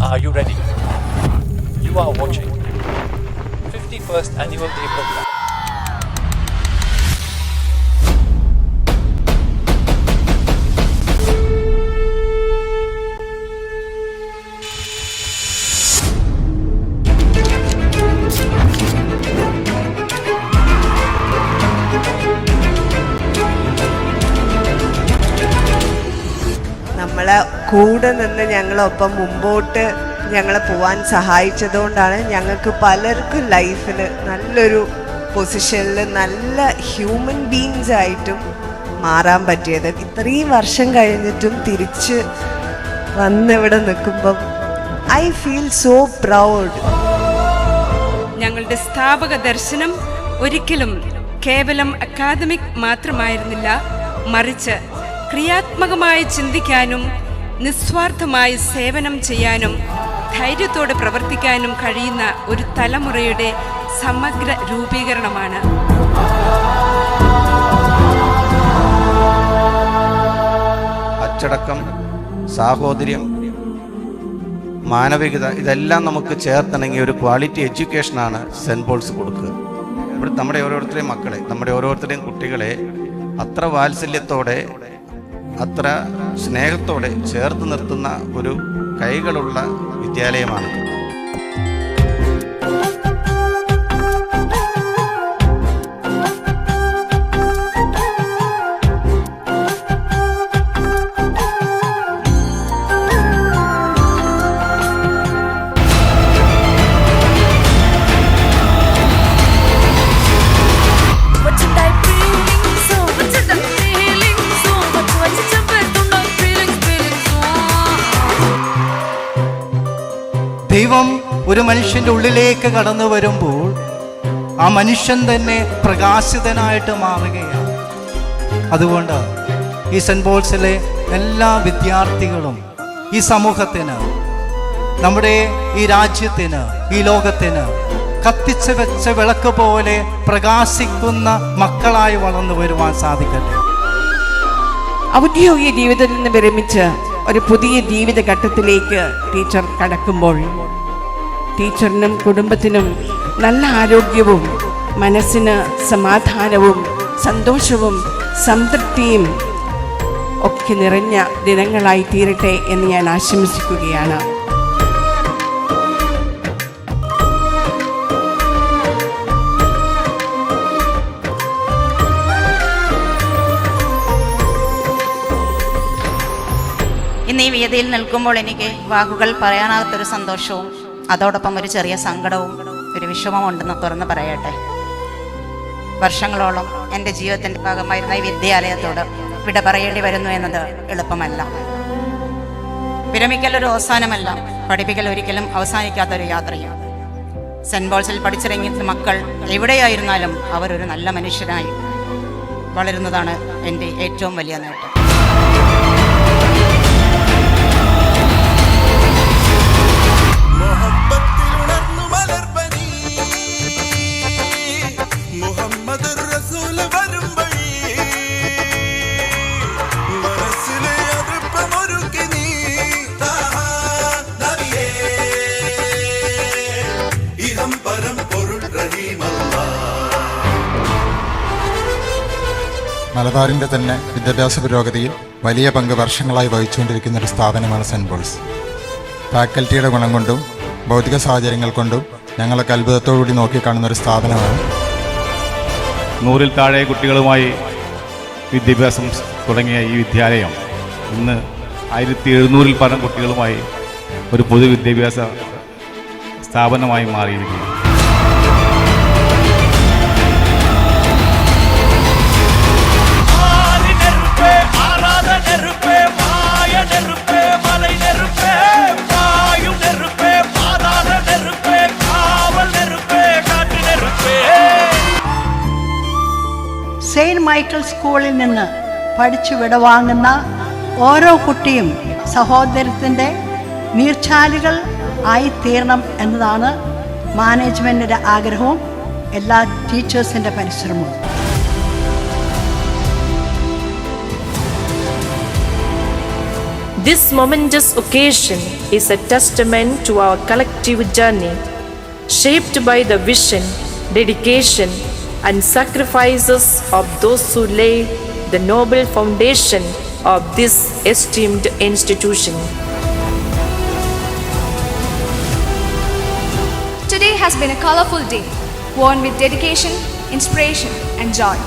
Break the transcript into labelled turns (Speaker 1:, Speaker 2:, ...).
Speaker 1: Are you ready? You are watching 51st Annual Day Program.
Speaker 2: നമ്മളെ കൂടെ നിന്ന് ഞങ്ങളൊപ്പം മുമ്പോട്ട് ഞങ്ങളെ പോവാൻ സഹായിച്ചതുകൊണ്ടാണ് ഞങ്ങൾക്ക് പലർക്കും ലൈഫിൽ നല്ലൊരു പൊസിഷനിൽ നല്ല ഹ്യൂമൻ ബീങ്സ് ആയിട്ടും മാറാൻ പറ്റിയത്. ഇത്രയും വർഷം കഴിഞ്ഞിട്ടും തിരിച്ച് വന്നിവിടെ നിൽക്കുമ്പം ഐ ഫീൽ സോ പ്രൗഡ്.
Speaker 3: ഞങ്ങളുടെ സ്ഥാപക ദർശനം ഒരിക്കലും കേവലം അക്കാദമിക് മാത്രമായിരുന്നില്ല, മറിച്ച് ക്രിയാത്മകമായി ചിന്തിക്കാനും നിസ്വാർത്ഥമായി സേവനം ചെയ്യാനും ധൈര്യത്തോടെ പ്രവർത്തിക്കാനും കഴിയുന്ന ഒരു തലമുറയുടെ സമഗ്ര രൂപീകരണമാണ്.
Speaker 4: അച്ചടക്കം, സാഹോദര്യം, മാനവികത ഇതെല്ലാം നമുക്ക് ചേർത്തിണങ്ങിയ ഒരു ക്വാളിറ്റി എഡ്യൂക്കേഷനാണ് സെൻറ്റ് പോൾസ് കൊടുക്കുക. ഇവിടെ നമ്മുടെ ഓരോരുത്തരുടെയും മക്കളെ, നമ്മുടെ ഓരോരുത്തരുടെയും കുട്ടികളെ അത്ര വാത്സല്യത്തോടെ അത്ര സ്നേഹത്തോടെ ചേർത്ത് നിർത്തുന്ന ഒരു കൈകളുള്ള വിദ്യാലയമാണ്.
Speaker 5: ദൈവം ഒരു മനുഷ്യൻ്റെ ഉള്ളിലേക്ക് കടന്നു വരുമ്പോൾ ആ മനുഷ്യൻ തന്നെ പ്രകാശിതനായിട്ട് മാറുകയാണ്. അതുകൊണ്ട് ഈ സെൻറ്റ് പോൾസിലെ എല്ലാ വിദ്യാർത്ഥികളും ഈ സമൂഹത്തിന്, നമ്മുടെ ഈ രാജ്യത്തിന്, ഈ ലോകത്തിന് കത്തിച്ച് വെച്ച വിളക്ക് പോലെ പ്രകാശിക്കുന്ന മക്കളായി വളർന്നു വരുവാൻ സാധിക്കട്ടെ.
Speaker 6: ഔദ്യോഗിക ജീവിതത്തിൽ നിന്ന് വിരമിച്ച് ഒരു പുതിയ ജീവിതഘട്ടത്തിലേക്ക് ടീച്ചർ കടക്കുമ്പോൾ ടീച്ചറിനും കുടുംബത്തിനും നല്ല ആരോഗ്യവും മനസ്സിന് സമാധാനവും സന്തോഷവും സംതൃപ്തിയും ഒക്കെ നിറഞ്ഞ ദിനങ്ങളായി തീരട്ടെ എന്ന് ഞാൻ ആശംസിക്കുകയാണ്.
Speaker 7: ഇന്ന് ഈ വേദിയിൽ നിൽക്കുമ്പോൾ എനിക്ക് വാക്കുകൾ പറയാനാകാത്തൊരു സന്തോഷവും അതോടൊപ്പം ഒരു ചെറിയ സങ്കടവും ഒരു വിഷമവും ഉണ്ടെന്ന് തുറന്ന് പറയട്ടെ. വർഷങ്ങളോളം എൻ്റെ ജീവിതത്തിൻ്റെ ഭാഗമായിരുന്ന ഈ വിദ്യാലയത്തോട് വിട പറയേണ്ടി വരുന്നു എന്നത് എളുപ്പമല്ല. വിരമിക്കൽ ഒരു അവസാനമല്ല, പഠിപ്പിക്കൽ ഒരിക്കലും അവസാനിക്കാത്തൊരു യാത്രയും. സെൻറ്റ് പോൾസിൽ പഠിച്ചിറങ്ങിയ മക്കൾ എവിടെയായിരുന്നാലും അവരൊരു നല്ല മനുഷ്യരായി വളരുന്നതാണ് എൻ്റെ ഏറ്റവും വലിയ നേട്ടം.
Speaker 8: മലബാറിൻ്റെ തന്നെ വിദ്യാഭ്യാസ പുരോഗതിയിൽ വലിയ പങ്ക് വർഷങ്ങളായി വഹിച്ചുകൊണ്ടിരിക്കുന്ന ഒരു സ്ഥാപനമാണ് സെൻറ്റ് പോൾസ്. ഫാക്കൽറ്റിയുടെ ഗുണം കൊണ്ടും ഭൗതിക സാഹചര്യങ്ങൾ കൊണ്ടും ഞങ്ങളൊക്കെ അത്ഭുതത്തോടുകൂടി നോക്കിക്കാണുന്ന ഒരു സ്ഥാപനമാണ്.
Speaker 9: 100-ൽ താഴെ കുട്ടികളുമായി വിദ്യാഭ്യാസം തുടങ്ങിയ ഈ വിദ്യാലയം ഇന്ന് 1700-ൽ പരം കുട്ടികളുമായി ഒരു പൊതുവിദ്യാഭ്യാസ സ്ഥാപനമായി മാറിയിരിക്കുകയാണ്.
Speaker 10: സെയിൻറ്റ് മൈക്കിൾ സ്കൂളിൽ നിന്ന് പഠിച്ചു വിടവാങ്ങുന്ന ഓരോ കുട്ടിയും സഹോദരത്തിൻ്റെ നീർച്ചാലുകൾ ആയിത്തീരണം എന്നതാണ് മാനേജ്മെൻറ്റിൻ്റെ ആഗ്രഹവും എല്ലാ ടീച്ചേഴ്സിൻ്റെ പരിശ്രമവും.
Speaker 11: This momentous occasion is a testament to our collective journey, shaped by the vision, dedication, and sacrifices of those who laid the noble foundation of this esteemed institution.
Speaker 12: Today has been a colorful day, worn with dedication, inspiration, and joy.